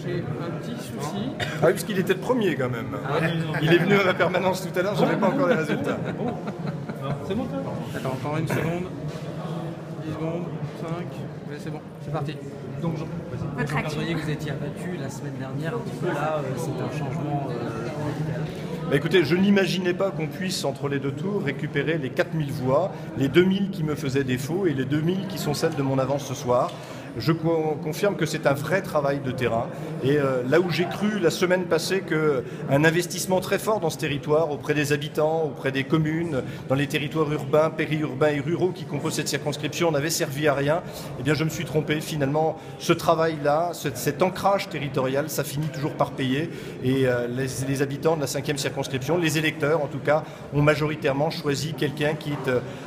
j'ai un petit souci. Ah oui, parce qu'il était le premier quand même. Il est venu à la permanence tout à l'heure, je n'avais pas encore les résultats. C'est bon, toi? Attends, encore une seconde. 10 secondes, 5. Ouais, c'est bon, c'est parti. Donc, Jean-Pierre Jouyet, vous étiez abattu la semaine dernière, un petit peu là, c'est un changement radical. Bah écoutez, je n'imaginais pas qu'on puisse, entre les deux tours, récupérer les 4000 voix, les 2000 qui me faisaient défaut et les 2000 qui sont celles de mon avance ce soir. Je confirme que c'est un vrai travail de terrain. Et là où j'ai cru la semaine passée qu'un investissement très fort dans ce territoire, auprès des habitants, auprès des communes, dans les territoires urbains, périurbains et ruraux qui composent cette circonscription n'avait servi à rien, eh bien je me suis trompé. Finalement, ce travail-là, cet ancrage territorial, ça finit toujours par payer. Et les habitants de la 5e circonscription, les électeurs en tout cas, ont majoritairement choisi quelqu'un qui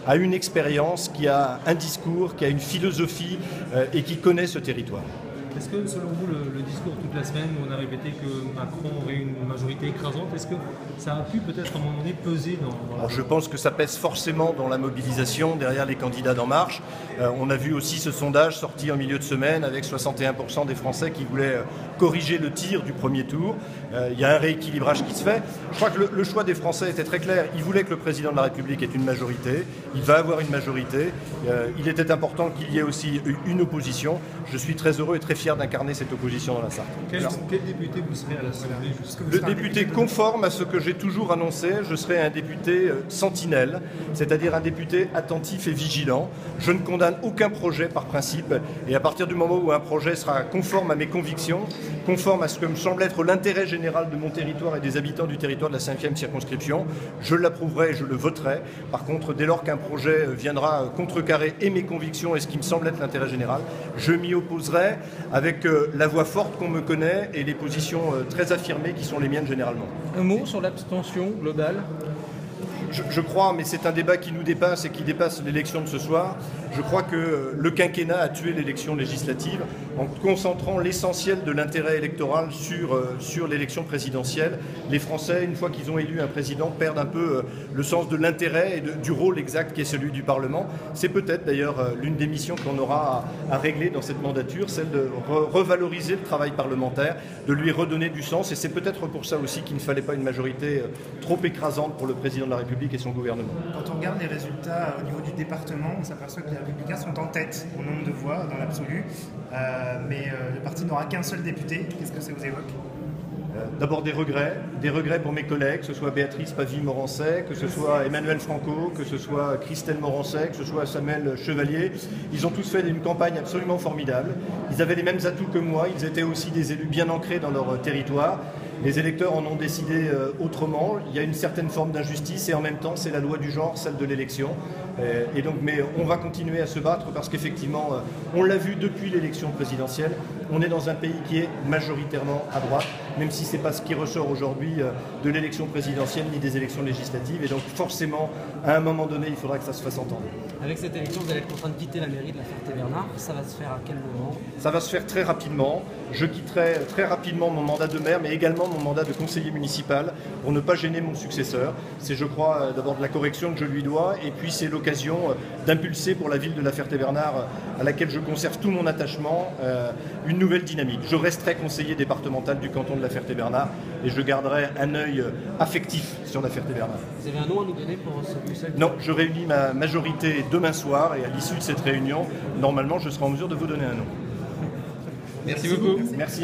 a une expérience, qui a un discours, qui a une philosophie et qui connaît ce territoire. Est-ce que, selon vous, le discours toute la semaine où on a répété que Macron aurait une majorité écrasante, est-ce que ça a pu peut-être à un moment donné peser dans Alors, je pense que ça pèse forcément dans la mobilisation derrière les candidats d'En Marche. On a vu aussi ce sondage sorti en milieu de semaine avec 61% des Français qui voulaient corriger le tir du premier tour. Il y a un rééquilibrage qui se fait. Je crois que le choix des Français était très clair. Ils voulaient que le président de la République ait une majorité. Il va avoir une majorité. Il était important qu'il y ait aussi une opposition. Je suis très heureux et très fier d'incarner cette opposition dans la Sarthe. Quel député vous serez à l'Assemblée? Le député conforme à ce que j'ai toujours annoncé, je serai un député sentinelle, c'est-à-dire un député attentif et vigilant. Je ne condamne aucun projet par principe et à partir du moment où un projet sera conforme à mes convictions, conforme à ce que me semble être l'intérêt général de mon territoire et des habitants du territoire de la 5e circonscription, je l'approuverai et je le voterai. Par contre, dès lors qu'un projet viendra contrecarrer et mes convictions et ce qui me semble être l'intérêt général, je m'y opposerai avec la voix forte qu'on me connaît et les positions très affirmées qui sont les miennes généralement. Un mot sur l'abstention globale? Je crois, mais c'est un débat qui nous dépasse et qui dépasse l'élection de ce soir. Je crois que le quinquennat a tué l'élection législative en concentrant l'essentiel de l'intérêt électoral sur l'élection présidentielle. Les Français, une fois qu'ils ont élu un président, perdent un peu le sens de l'intérêt et du rôle exact qui est celui du Parlement. C'est peut-être d'ailleurs l'une des missions qu'on aura à régler dans cette mandature, celle de revaloriser le travail parlementaire, de lui redonner du sens. Et c'est peut-être pour ça aussi qu'il ne fallait pas une majorité trop écrasante pour le président de la République et son gouvernement. Quand on regarde les résultats au niveau du département, on s'aperçoit que les Républicains sont en tête au nombre de voix dans l'absolu, mais le parti n'aura qu'un seul député. Qu'est-ce que ça vous évoque? D'abord des regrets pour mes collègues, que ce soit Béatrice Pavie-Morancet, que ce soit Emmanuel Franco, que ce soit Christelle Morancet, que ce soit Samuel Chevalier. Ils ont tous fait une campagne absolument formidable. Ils avaient les mêmes atouts que moi, ils étaient aussi des élus bien ancrés dans leur territoire. Les électeurs en ont décidé autrement. Il y a une certaine forme d'injustice et en même temps, c'est la loi du genre, celle de l'élection. Et donc, mais on va continuer à se battre parce qu'effectivement, on l'a vu depuis l'élection présidentielle, on est dans un pays qui est majoritairement à droite, même si ce n'est pas ce qui ressort aujourd'hui de l'élection présidentielle ni des élections législatives. Et donc forcément, à un moment donné, il faudra que ça se fasse entendre. Avec cette élection, vous allez être contraint de quitter la mairie de la Ferté-Bernard. Ça va se faire à quel moment? Ça va se faire très rapidement. Je quitterai très rapidement mon mandat de maire, mais également mon mandat de conseiller municipal pour ne pas gêner mon successeur. C'est, je crois, d'abord de la correction que je lui dois, et puis c'est l'occasion d'impulser pour la ville de la Ferté-Bernard, à laquelle je conserve tout mon attachement, une nouvelle dynamique. Je resterai conseiller départemental du canton de la Ferté-Bernard et je garderai un œil affectif sur la Ferté-Bernard. Vous avez un nom à nous donner pour ce Bruxelles? Non, je réunis ma majorité demain soir et à l'issue de cette réunion, normalement, je serai en mesure de vous donner un nom. Merci beaucoup. Merci.